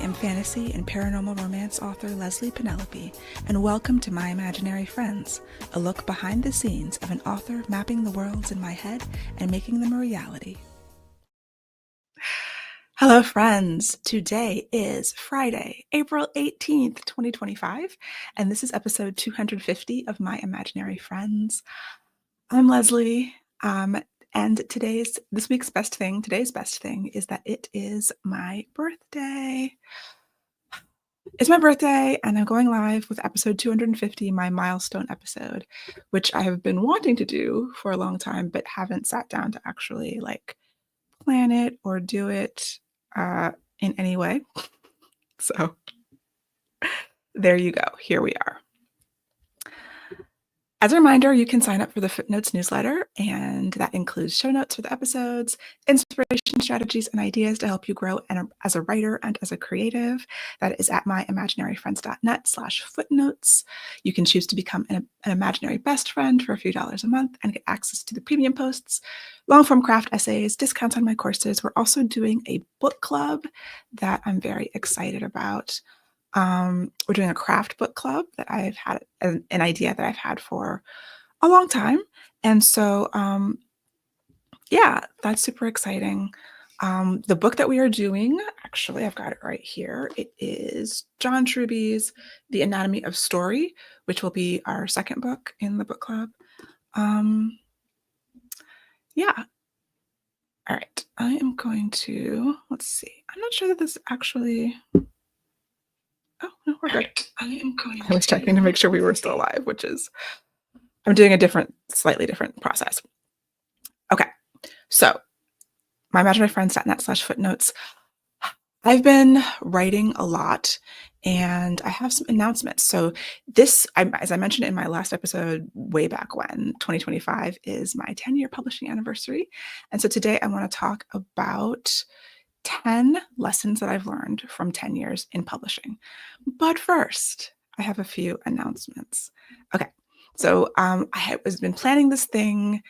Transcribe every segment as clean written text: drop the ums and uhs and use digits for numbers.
am fantasy and paranormal romance author Leslye Penelope, and welcome to My Imaginary Friends, a look behind the scenes of an author mapping the worlds in my head and making them a reality. Hello, friends. Today is Friday, April 18th, 2025, and this is episode 250 of My Imaginary Friends. I'm Leslye, and today's best thing is that it is my birthday. It's my birthday, and I'm going live with episode 250, my milestone episode, which I have been wanting to do for a long time, but haven't sat down to actually plan it or do it in any way. So there you go. Here we are. As a reminder, you can sign up for the Footnotes newsletter, and that includes show notes for the episodes, inspiration, strategies, and ideas to help you grow as a writer and as a creative. That is at myimaginary.friends.net/footnotes. You can choose to become an imaginary best friend for a few dollars a month and get access to the premium posts, long-form craft essays, discounts on my courses. We're also doing a book club that I'm very excited about. We're doing a craft book club that I've had an idea that I've had for a long time. And so, yeah, that's super exciting. The book that we are doing, actually, I've got it right here. It is John Truby's The Anatomy of Story, which will be our second book in the book club. Yeah. All right. I am going to, let's see. I'm not sure that this actually... Oh, no, we're good. I was checking to make sure we were still live, which is, I'm doing a slightly different process. Okay, so myimaginary.friends.net/footnotes. I've been writing a lot, and I have some announcements. So this, as I mentioned in my last episode, way back when, 2025 is my 10-year publishing anniversary. And so today I want to talk about 10 lessons that I've learned from 10 years in publishing. But first, I have a few announcements. Okay, so I have been planning this thing.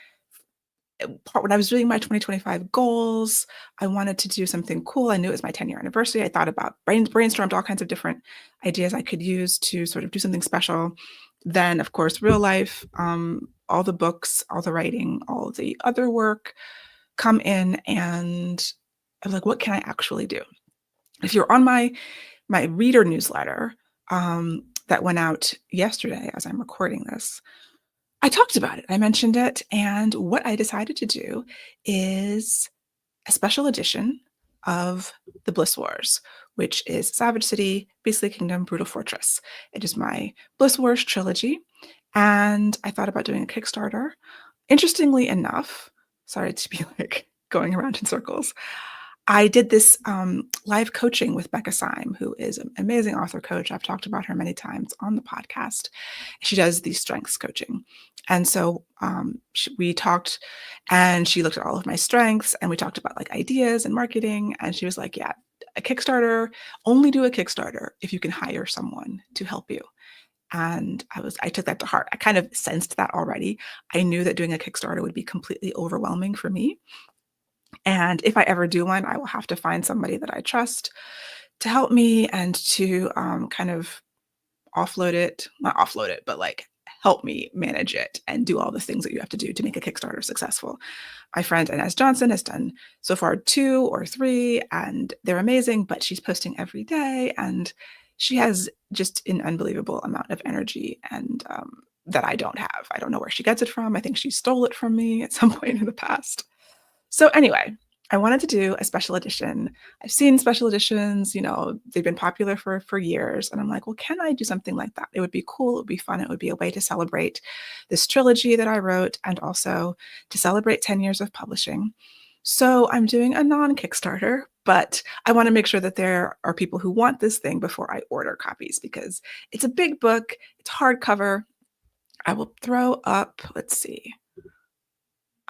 When I was doing my 2025 goals, I wanted to do something cool. I knew it was my 10-year anniversary. I thought about, brainstormed all kinds of different ideas I could use to sort of do something special. Then, of course, real life, all the books, all the writing, all the other work come in, and I'm like, what can I actually do? If you're on my reader newsletter that went out yesterday as I'm recording this, I talked about it. I mentioned it. And what I decided to do is a special edition of The Bliss Wars, which is Savage City, Beastly Kingdom, Brutal Fortress. It is my Bliss Wars trilogy. And I thought about doing a Kickstarter. Interestingly enough, sorry to be going around in circles, I did this live coaching with Becca Syme, who is an amazing author coach. I've talked about her many times on the podcast. She does the strengths coaching. And so we talked, and she looked at all of my strengths, and we talked about ideas and marketing. And she was like, yeah, a Kickstarter, only do a Kickstarter if you can hire someone to help you. And I took that to heart. I kind of sensed that already. I knew that doing a Kickstarter would be completely overwhelming for me. And if I ever do one, I will have to find somebody that I trust to help me and to kind of not offload it, but help me manage it and do all the things that you have to do to make a Kickstarter successful. My friend Inez Johnson has done so far 2 or 3, and they're amazing, but she's posting every day, and she has just an unbelievable amount of energy and that I don't have. I don't know where she gets it from. I think she stole it from me at some point in the past. So anyway, I wanted to do a special edition. I've seen special editions, they've been popular for years. And I'm like, well, can I do something like that? It would be cool. It would be fun. It would be a way to celebrate this trilogy that I wrote and also to celebrate 10 years of publishing. So I'm doing a non-Kickstarter, but I want to make sure that there are people who want this thing before I order copies, because it's a big book. It's hardcover. I will throw up, let's see,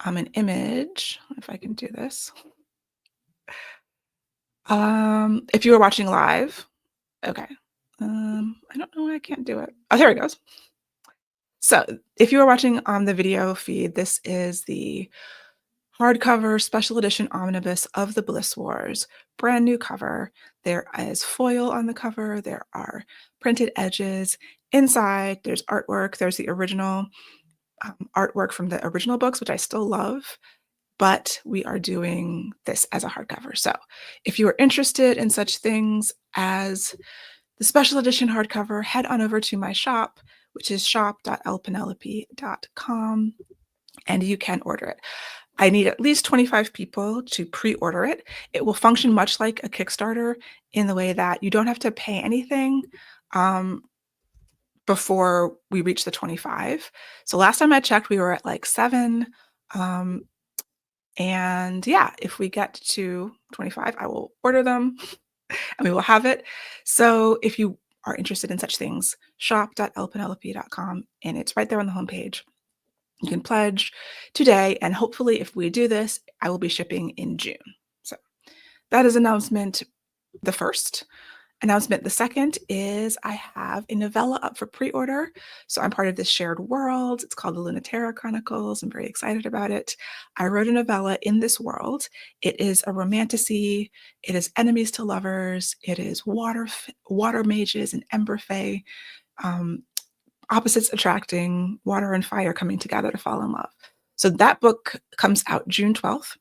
an image, if I can do this. If you were watching live, okay. I don't know why I can't do it. Oh, here it goes. So if you were watching on the video feed, this is the hardcover special edition omnibus of the Bliss Wars, brand new cover. There is foil on the cover. There are printed edges. Inside, there's artwork. There's the original artwork from the original books, which I still love, but we are doing this as a hardcover. So if you are interested in such things as the special edition hardcover, head on over to my shop, which is shop.lpenelope.com, and you can order it. I need at least 25 people to pre-order it. It will function much like a Kickstarter in the way that you don't have to pay anything before we reach the 25. So last time I checked, we were at like 7. And yeah, if we get to 25, I will order them and we will have it. So if you are interested in such things, shop.lpenelope.com, and it's right there on the homepage. You can pledge today, and hopefully if we do this, I will be shipping in June. So that is announcement the first. Announcement the second is I have a novella up for pre-order. So I'm part of this shared world. It's called the Lunaterra Chronicles. I'm very excited about it. I wrote a novella in this world. It is a romantasy. It is enemies to lovers. It is water mages and ember fae, opposites attracting, water and fire coming together to fall in love. So that book comes out June 12th,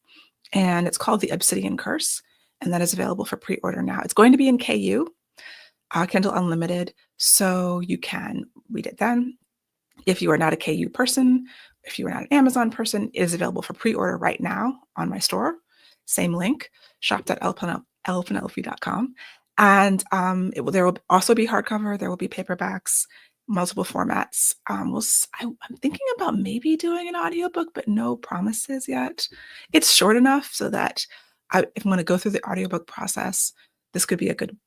and it's called The Obsidian Curse. And that is available for pre-order now. It's going to be in KU, Kindle Unlimited, so you can read it then. If you are not a KU person, if you are not an Amazon person, it is available for pre-order right now on my store. Same link, shop.lpenelope.com. And there will also be hardcover. There will be paperbacks, multiple formats. I'm thinking about maybe doing an audiobook, but no promises yet. It's short enough so that if I'm going to go through the audiobook process, this could be a good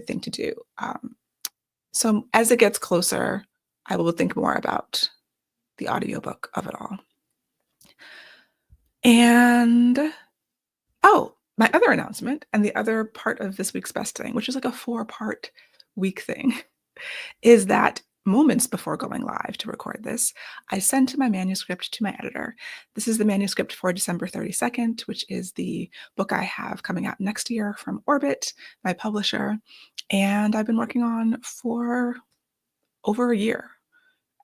thing to do. So as it gets closer, I will think more about the audiobook of it all. And my other announcement and the other part of this week's best thing, which is like a 4-part week thing, is that moments before going live to record this, I sent my manuscript to my editor. This is the manuscript for December 32nd, which is the book I have coming out next year from Orbit, my publisher, and I've been working on for over a year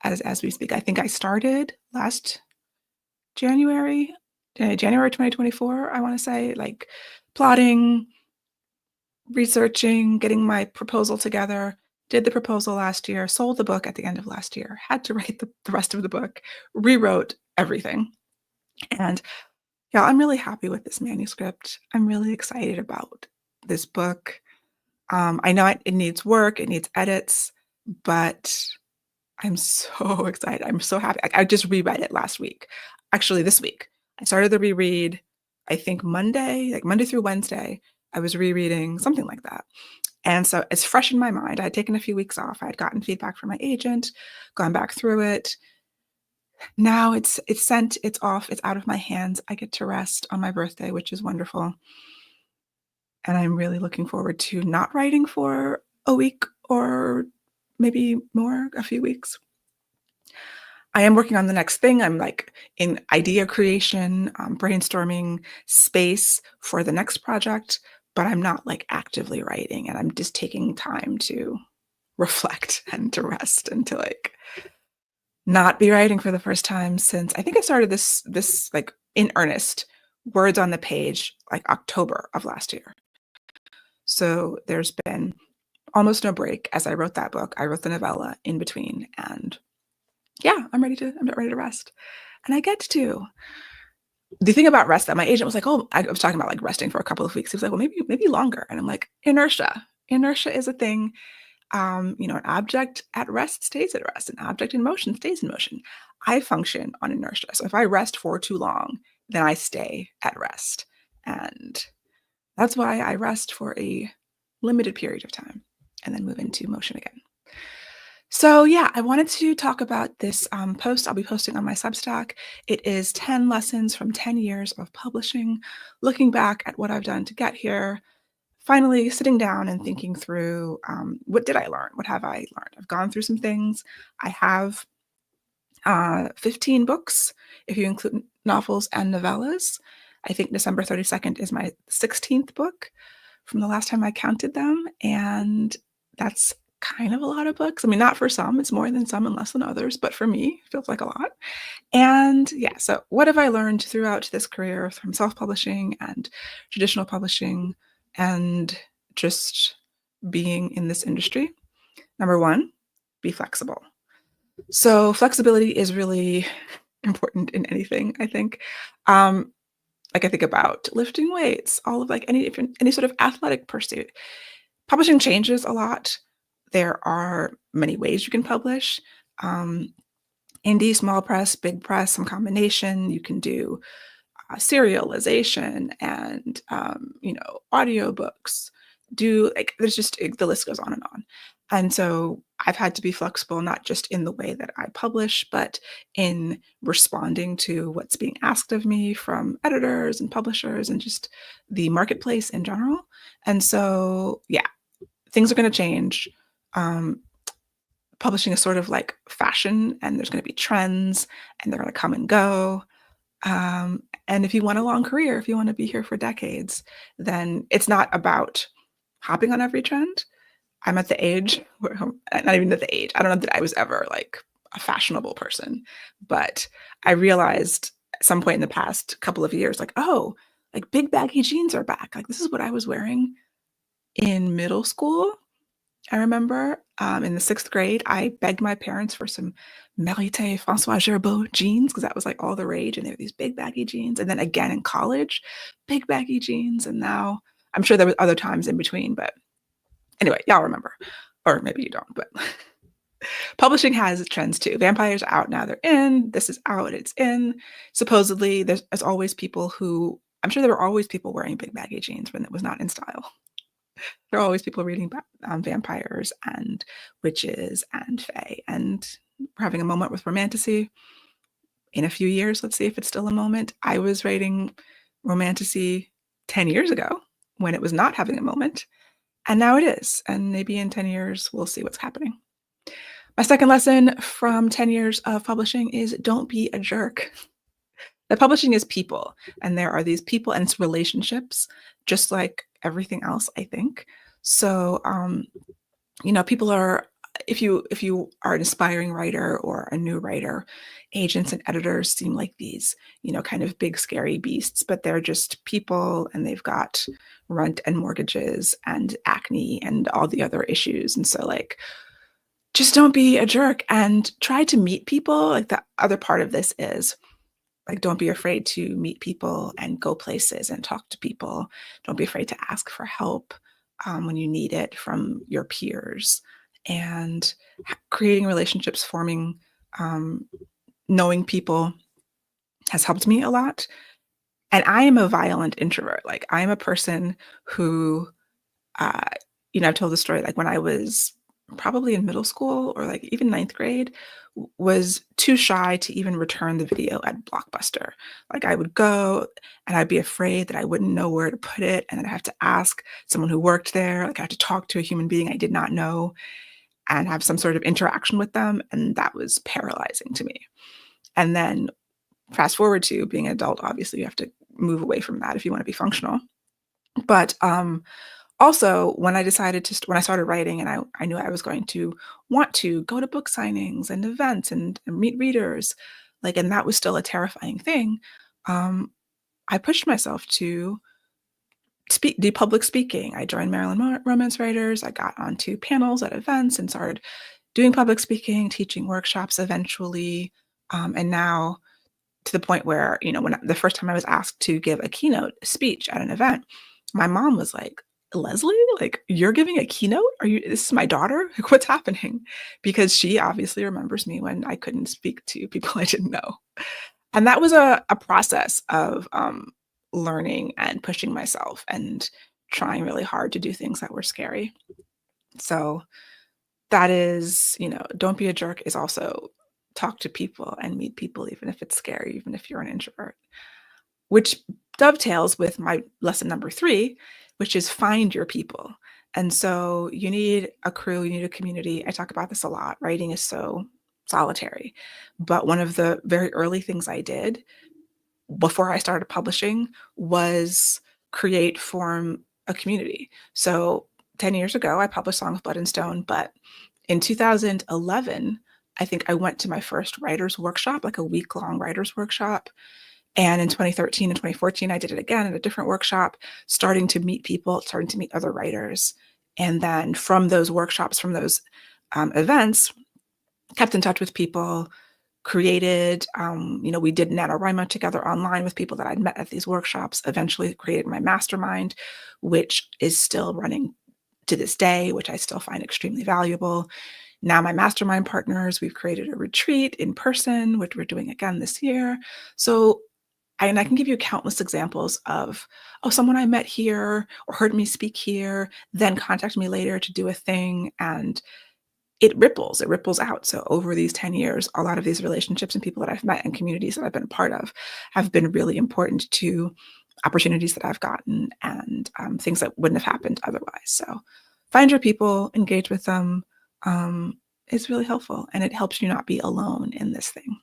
as we speak. I think I started last January 2024, I want to say, like plotting, researching, getting my proposal together. Did the proposal last year, sold the book at the end of last year, had to write the rest of the book, rewrote everything. And yeah, I'm really happy with this manuscript. I'm really excited about this book. I know it needs work, it needs edits, but I'm so excited. I'm so happy. I just reread it last week. Actually, this week. I started the reread, I think Monday through Wednesday, I was rereading, something like that. And so it's fresh in my mind. I had taken a few weeks off. I had gotten feedback from my agent, gone back through it. Now it's sent, it's off, it's out of my hands. I get to rest on my birthday, which is wonderful. And I'm really looking forward to not writing for a week or maybe more, a few weeks. I am working on the next thing. I'm like in idea creation, brainstorming space for the next project, but I'm not like actively writing, and I'm just taking time to reflect and to rest and to like not be writing for the first time since I think I started this like in earnest, words on the page, like October of last year. So there's been almost no break as I wrote that book. I wrote the novella in between, and yeah, I'm ready to rest. And I get to. The thing about rest that my agent was like, oh, I was talking about like resting for a couple of weeks. He was like, well, maybe longer. And I'm like, inertia. Inertia is a thing. An object at rest stays at rest. An object in motion stays in motion. I function on inertia. So if I rest for too long, then I stay at rest. And that's why I rest for a limited period of time and then move into motion again. So yeah, I wanted to talk about this post I'll be posting on my Substack. It is 10 lessons from 10 years of publishing, looking back at what I've done to get here, finally sitting down and thinking through what did I learn? What have I learned? I've gone through some things. I have 15 books if you include novels and novellas. I think December 32nd is my 16th book from the last time I counted them. And that's kind of a lot of books. I mean, not for some, it's more than some and less than others, but for me, it feels like a lot. And yeah, so what have I learned throughout this career from self-publishing and traditional publishing and just being in this industry? Number one, be flexible. So flexibility is really important in anything, I think. Like I think about lifting weights, all of like any sort of athletic pursuit. Publishing changes a lot. There are many ways you can publish. Um, Indie, small press, big press, some combination. You can do serialization and audiobooks. Do like there's just the list goes on and on. And so I've had to be flexible, not just in the way that I publish, but in responding to what's being asked of me from editors and publishers and just the marketplace in general. And so, yeah, things are going to change. Um, Publishing is sort of like fashion, and there's going to be trends, and they're going to come and go. And if you want a long career, if you want to be here for decades, then it's not about hopping on every trend. I'm at the age where, not even at the age, I don't know that I was ever like a fashionable person, but I realized at some point in the past couple of years, like, oh, like big baggy jeans are back. Like this is what I was wearing in middle school. I remember in the 6th grade, I begged my parents for some Mérité François Gerbeau jeans because that was like all the rage. And they were these big baggy jeans. And then again in college, big baggy jeans. And now I'm sure there was other times in between, but anyway, y'all remember. Or maybe you don't, but publishing has trends too. Vampires are out now, they're in. This is out, it's in. Supposedly, there's always people who, I'm sure there were always people wearing big baggy jeans when it was not in style. There are always people reading vampires and witches and fae, and we're having a moment with romantasy. In a few years, let's see if it's still a moment. I was writing romantasy 10 years ago when it was not having a moment, and now it is. And maybe in 10 years, we'll see what's happening. My second lesson from 10 years of publishing is don't be a jerk. That publishing is people, and there are these people and it's relationships, just like everything else, I think. So, people are, if you are an aspiring writer or a new writer, agents and editors seem like these, kind of big scary beasts, but they're just people and they've got rent and mortgages and acne and all the other issues. And so like, just don't be a jerk and try to meet people. Like the other part of this is like, don't be afraid to meet people and go places and talk to people. Don't be afraid to ask for help when you need it from your peers. And creating relationships, forming, knowing people has helped me a lot. And I am a violent introvert. Like I am a person who, uh, I've told the story, like when I was probably in middle school or like even 9th grade, was too shy to even return the video at Blockbuster. Like I would go and I'd be afraid that I wouldn't know where to put it. And then I'd have to ask someone who worked there. Like I had to talk to a human being I did not know and have some sort of interaction with them. And that was paralyzing to me. And then fast forward to being an adult, obviously you have to move away from that if you want to be functional. But also, when I started writing and I knew I was going to want to go to book signings and events and meet readers, like, and that was still a terrifying thing, I pushed myself to do public speaking. I joined Maryland Romance Writers. I got onto panels at events and started doing public speaking, teaching workshops eventually. And now to the point where, when the first time I was asked to give a keynote speech at an event, my mom was like, Leslye, like you're giving a keynote? This is my daughter? Like, what's happening? Because she obviously remembers me when I couldn't speak to people I didn't know. And that was a process of learning and pushing myself and trying really hard to do things that were scary. So that is, don't be a jerk is also talk to people and meet people, even if it's scary, even if you're an introvert, which dovetails with my lesson number 3, which is find your people. And so you need a crew, you need a community. I talk about this a lot. Writing is so solitary. But one of the very early things I did before I started publishing was form a community. So 10 years ago, I published Song of Blood and Stone, but in 2011, I think I went to my first writer's workshop, like a week-long writer's workshop. And in 2013 and 2014, I did it again at a different workshop, starting to meet people, starting to meet other writers. And then from those workshops, from those events, kept in touch with people, created, we did NaNoWriMo together online with people that I'd met at these workshops, eventually created my mastermind, which is still running to this day, which I still find extremely valuable. Now my mastermind partners, we've created a retreat in person, which we're doing again this year. So I can give you countless examples of, oh, someone I met here or heard me speak here, then contacted me later to do a thing. And it ripples out. So over these 10 years, a lot of these relationships and people that I've met and communities that I've been a part of have been really important to opportunities that I've gotten and things that wouldn't have happened otherwise. So find your people, engage with them. It's really helpful, and it helps you not be alone in this thing.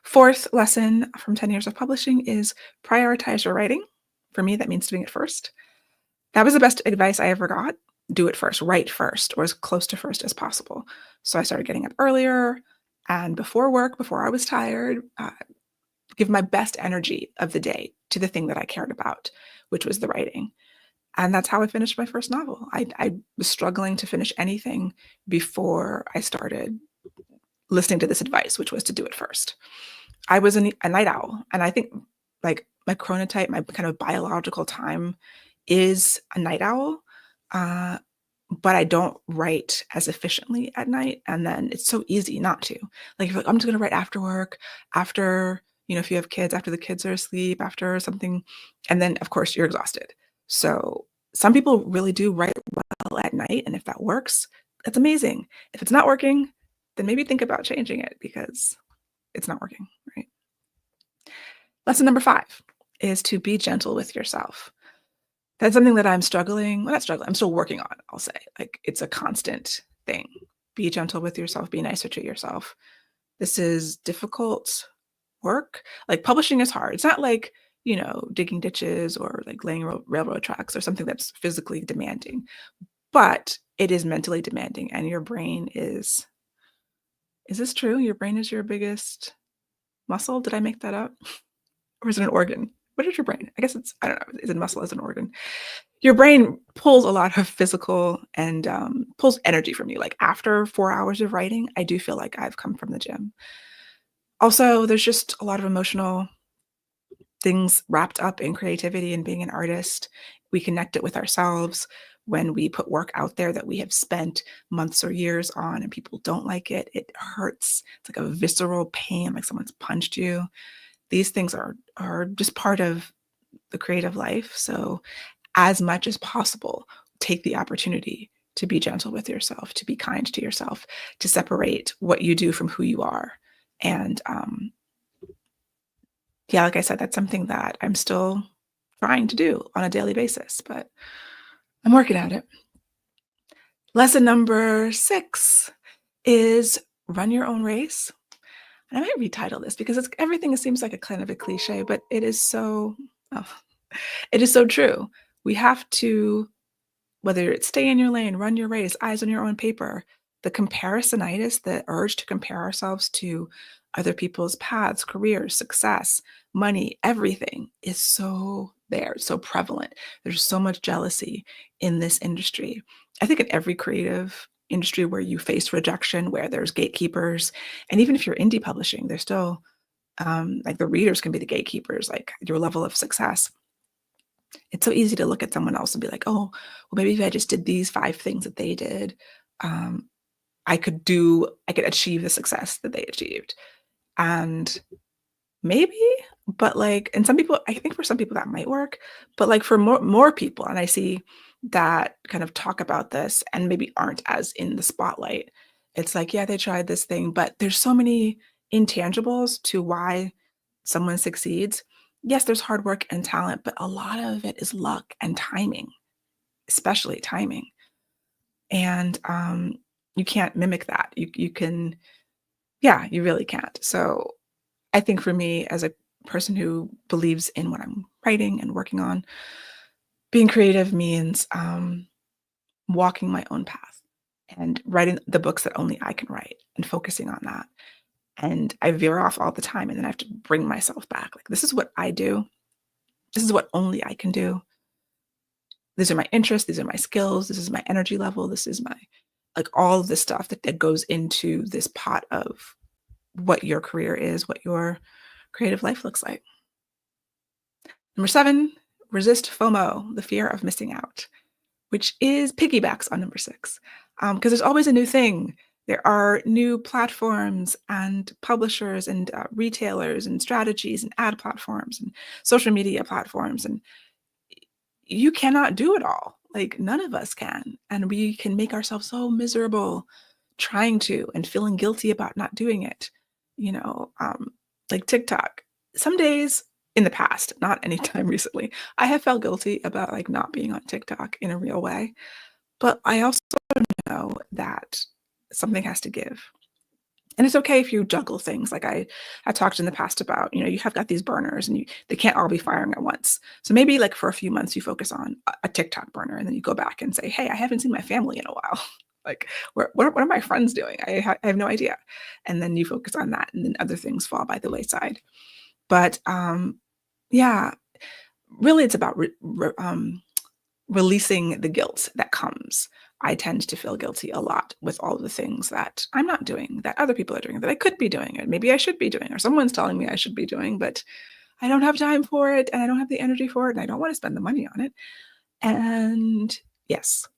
Fourth lesson from 10 years of publishing is prioritize your writing. For me, that means doing it first. That was the best advice I ever got. Do it first, write first, or as close to first as possible. So I started getting up earlier and before work, before I was tired, give my best energy of the day to the thing that I cared about, which was the writing. And that's how I finished my first novel. I was struggling to finish anything before I started listening to this advice, which was to do it first. I was a night owl, and I think like my chronotype, my kind of biological time is a night owl. But I don't write as efficiently at night. And then it's so easy not to. Like, if I'm just going to write after work, after, if you have kids, after the kids are asleep, after something. And then, of course, you're exhausted. So some people really do write well at night. And if that works, that's amazing. If it's not working, then maybe think about changing it because it's not working, right? Lesson number 5 is to be gentle with yourself. That's something that I'm struggling. Well, not struggling. I'm still working on, I'll say. Like, it's a constant thing. Be gentle with yourself. Be nicer to yourself. This is difficult work. Like, publishing is hard. It's not like, digging ditches or like laying railroad tracks or something that's physically demanding. But it is mentally demanding. And your brain is this true? Your brain is your biggest muscle? Did I make that up? Or is it an organ? What is your brain? I guess I don't know. Is it muscle as an organ? Your brain pulls a lot of physical and pulls energy from you. Like, after 4 hours of writing, I do feel like I've come from the gym. Also, there's just a lot of emotional things wrapped up in creativity and being an artist. We connect it with ourselves when we put work out there that we have spent months or years on and people don't like it. It hurts. It's like a visceral pain, like someone's punched you. These things are just part of the creative life. So as much as possible, take the opportunity to be gentle with yourself, to be kind to yourself, to separate what you do from who you are. And yeah, like I said, that's something that I'm still trying to do on a daily basis, but I'm working at it. Lesson number 6 is run your own race. And I might retitle this because everything seems like a kind of a cliche, but it is so true. We have to, whether it's stay in your lane, run your race, eyes on your own paper, the comparisonitis, the urge to compare ourselves to other people's paths, careers, success, money, everything is so there, so prevalent. There's so much jealousy in this industry. I think in every creative industry where you face rejection, where there's gatekeepers, and even if you're indie publishing, there's still like the readers can be the gatekeepers, like your level of success. It's so easy to look at someone else and be like, oh, well, maybe if I just did these 5 things that they did, I could achieve the success that they achieved. And maybe, but like, and I think for some people that might work, but like for more people, and I see that kind of talk about this and maybe aren't as in the spotlight. It's like, yeah, they tried this thing, but there's so many intangibles to why someone succeeds. Yes, there's hard work and talent, but a lot of it is luck and timing, especially timing. And you can't mimic that. You can Yeah, you really can't. So I think for me, as a person who believes in what I'm writing and working on, being creative means walking my own path and writing the books that only I can write and focusing on that. And I veer off all the time, and then I have to bring myself back. Like, this is what I do. This is what only I can do. These are my interests. These are my skills. This is my energy level. This is my, like, all of this stuff that goes into this pot of what your career is, what your creative life looks like. Number 7, resist FOMO, the fear of missing out, which is piggybacks on number 6. Because there's always a new thing. There are new platforms and publishers and retailers and strategies and ad platforms and social media platforms. And you cannot do it all. Like, none of us can. And we can make ourselves so miserable trying to and feeling guilty about not doing it. You know, like TikTok. Some days in the past, not anytime recently, I have felt guilty about like not being on TikTok in a real way. But I also know that something has to give. And it's okay if you juggle things. Like I talked in the past about, you have got these burners and they can't all be firing at once. So maybe like for a few months you focus on a TikTok burner and then you go back and say, hey, I haven't seen my family in a while. Like, what are my friends doing? I have no idea. And then you focus on that, and then other things fall by the wayside. But yeah, really it's about releasing the guilt that comes. I tend to feel guilty a lot with all the things that I'm not doing, that other people are doing, that I could be doing, or maybe I should be doing, or someone's telling me I should be doing, but I don't have time for it, and I don't have the energy for it, and I don't want to spend the money on it. And yes,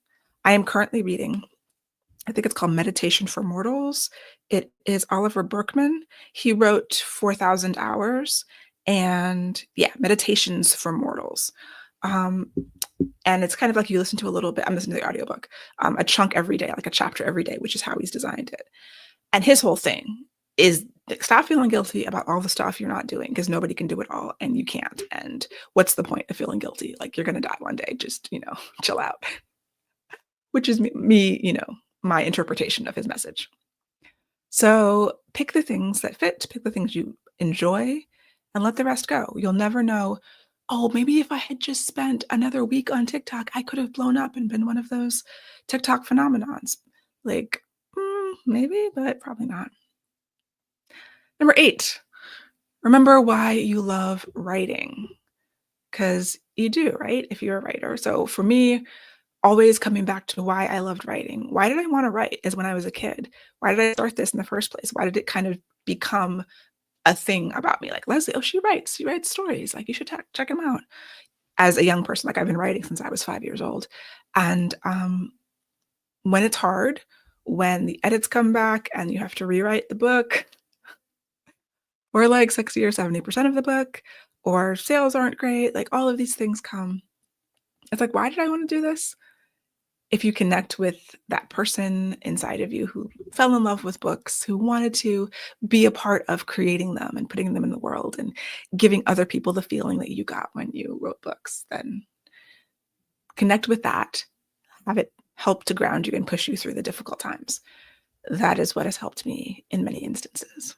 I am currently reading, I think it's called Meditation for Mortals. It is Oliver Burkeman. He wrote 4,000 Hours, and yeah, Meditations for Mortals. Um, and it's kind of like you listen to a little bit. I'm listening to the audiobook, a chunk every day, like a chapter every day, which is how he's designed it. And his whole thing is stop feeling guilty about all the stuff you're not doing, because nobody can do it all and you can't. And what's the point of feeling guilty? Like, you're going to die one day. Just, chill out, which is me, my interpretation of his message. So pick the things that fit, pick the things you enjoy, and let the rest go. You'll never know, oh, maybe if I had just spent another week on TikTok, I could have blown up and been one of those TikTok phenomenons. Like, maybe, but probably not. Number 8, remember why you love writing. Because you do, right? If you're a writer. So for me, always coming back to why I loved writing. Why did I want to write is when I was a kid. Why did I start this in the first place? Why did it kind of become a thing about me? Like, Leslye, oh, she writes stories. Like, you should check them out. As a young person, like, I've been writing since I was 5 years old. And when it's hard, when the edits come back and you have to rewrite the book, or like 60 or 70% of the book, or sales aren't great, like all of these things come. It's like, why did I want to do this? If you connect with that person inside of you who fell in love with books, who wanted to be a part of creating them and putting them in the world and giving other people the feeling that you got when you wrote books, then connect with that. Have it help to ground you and push you through the difficult times. That is what has helped me in many instances.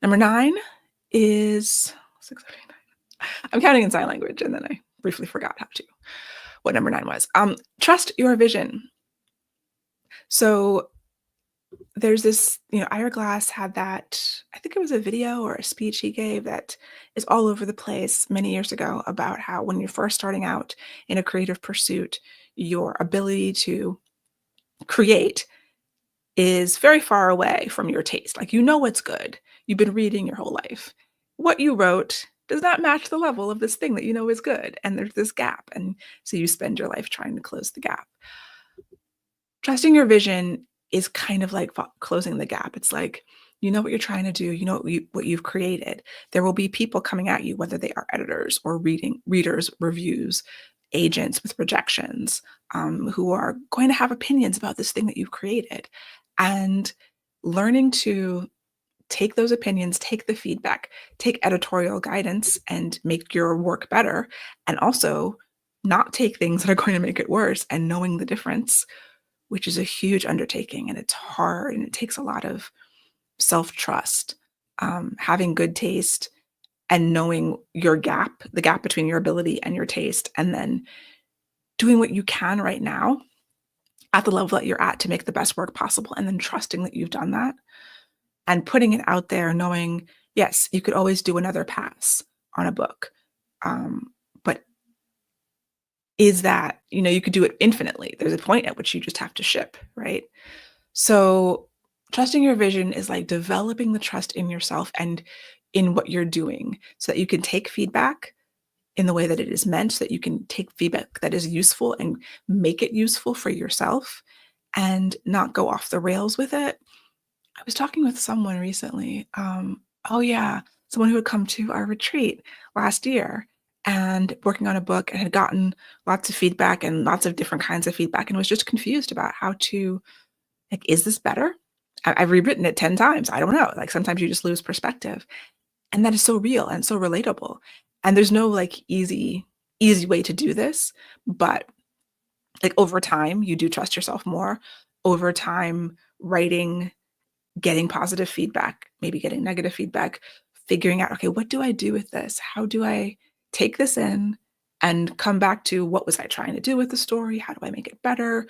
Number 9 is 6, 7, 8, 9. I'm counting in sign language, and then I briefly forgot what number 9 was. Trust your vision. So there's this, Ira Glass had that, I think it was a video or a speech he gave that is all over the place many years ago about how when you're first starting out in a creative pursuit, your ability to create is very far away from your taste. Like, what's good. You've been reading your whole life. What you wrote does not match the level of this thing that you know is good. And there's this gap. And so you spend your life trying to close the gap. Trusting your vision is kind of like closing the gap. It's like, you know what you're trying to do, what you've created. There will be people coming at you, whether they are editors or readers, reviews, agents with projections, who are going to have opinions about this thing that you've created. And learning to take those opinions, take the feedback, take editorial guidance, and make your work better. And also not take things that are going to make it worse, and knowing the difference, which is a huge undertaking, and it's hard, and it takes a lot of self-trust, having good taste, and knowing your gap, the gap between your ability and your taste, and then doing what you can right now at the level that you're at to make the best work possible, and then trusting that you've done that and putting it out there, knowing, yes, you could always do another pass on a book. But is that, you could do it infinitely. There's a point at which you just have to ship, right? So trusting your vision is like developing the trust in yourself and in what you're doing so that you can take feedback in the way that it is meant, so that you can take feedback that is useful and make it useful for yourself and not go off the rails with it. I was talking with someone recently. Oh yeah, someone who had come to our retreat last year and working on a book and had gotten lots of feedback and lots of different kinds of feedback and was just confused about how to, like, is this better? I've rewritten it 10 times. I don't know. Like sometimes you just lose perspective. And that is so real and so relatable. And there's no like easy way to do this, but like over time, you do trust yourself more. Over time, writing, getting positive feedback, maybe getting negative feedback, figuring out, okay, what do I do with this? How do I take this in and come back to what was I trying to do with the story? How do I make it better?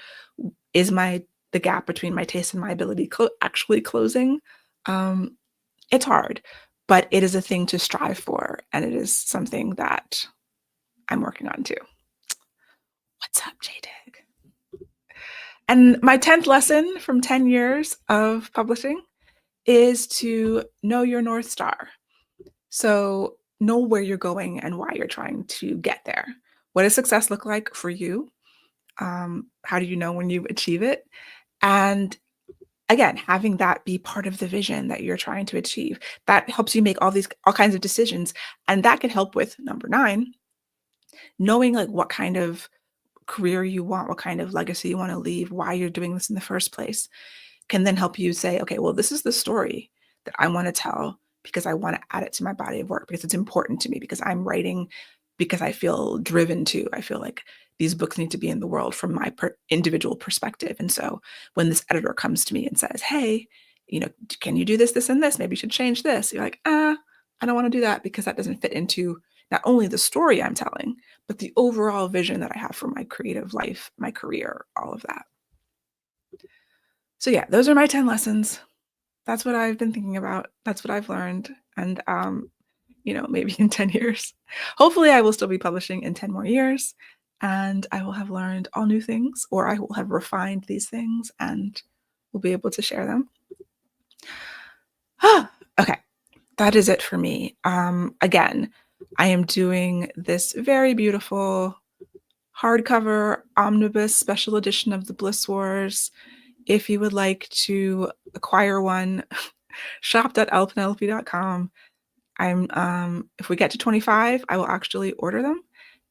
Is the gap between my taste and my ability actually closing? It's hard, but it is a thing to strive for, and it is something that I'm working on too. What's up, JDig? And my 10th lesson from 10 years of publishing is to know your North Star. So know where you're going and why you're trying to get there. What does success look like for you? How do you know when you achieve it? And again, having that be part of the vision that you're trying to achieve, that helps you make all kinds of decisions. And that can help with number 9, knowing like what kind of career you want, what kind of legacy you want to leave, why you're doing this in the first place, can then help you say, okay, well, this is the story that I want to tell because I want to add it to my body of work, because it's important to me, because I'm writing, because I feel driven to. I feel like these books need to be in the world from my individual perspective. And so when this editor comes to me and says, hey, can you do this, this, and this? Maybe you should change this. You're like, I don't want to do that because that doesn't fit into not only the story I'm telling, but the overall vision that I have for my creative life, my career, all of that. So yeah, those are my 10 lessons. That's what I've been thinking about. That's what I've learned. And, maybe in 10 years, hopefully I will still be publishing in 10 more years, and I will have learned all new things, or I will have refined these things and will be able to share them. Okay. That is it for me. Again, I am doing this very beautiful hardcover omnibus special edition of the Bliss Wars. If you would like to acquire one, shop.lpenelope.com. If we get to 25, I will actually order them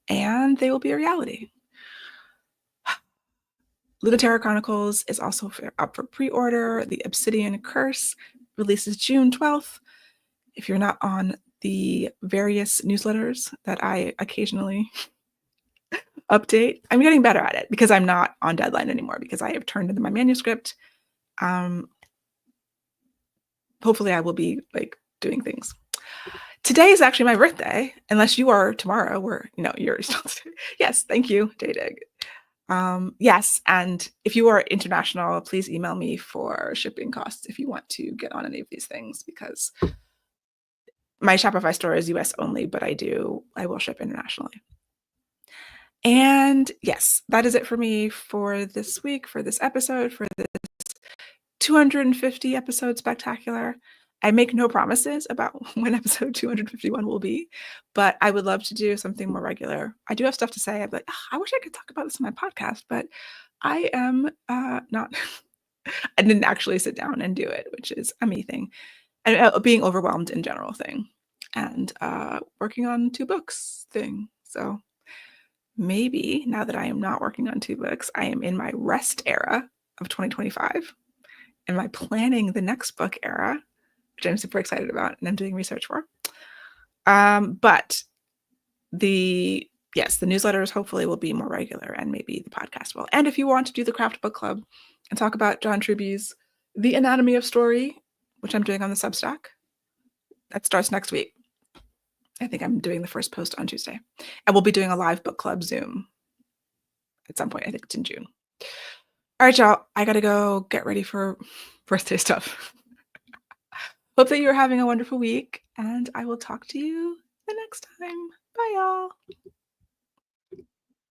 and they will be a reality. Lunaterra Chronicles is also up for pre-order. The Obsidian Curse releases June 12th. If you're not on the various newsletters that I occasionally update, I'm getting better at it because I'm not on deadline anymore, because I have turned in my manuscript. Hopefully I will be like doing things. Today is actually my birthday, unless you are tomorrow, where you're still. Yes, thank you, JDig. Yes, and if you are international, please email me for shipping costs if you want to get on any of these things, because my Shopify store is US only, but I will ship internationally. And yes, that is it for me for this week, for this episode, for this 250 episode spectacular. I make no promises about when episode 251 will be, but I would love to do something more regular. I do have stuff to say. I'm like, I wish I could talk about this on my podcast, but I am not. I didn't actually sit down and do it, which is a me thing, and being overwhelmed in general thing, and working on 2 books thing. So maybe now that I am not working on 2 books, I am in my rest era of 2025. And my planning the next book era, which I'm super excited about and I'm doing research for. But the newsletters hopefully will be more regular, and maybe the podcast will. And if you want to do the Craft Book Club and talk about John Truby's The Anatomy of Story, which I'm doing on the Substack. That starts next week. I think I'm doing the first post on Tuesday. And we'll be doing a live book club Zoom at some point. I think it's in June. All right, y'all. I got to go get ready for birthday stuff. Hope that you're having a wonderful week, and I will talk to you the next time. Bye, y'all.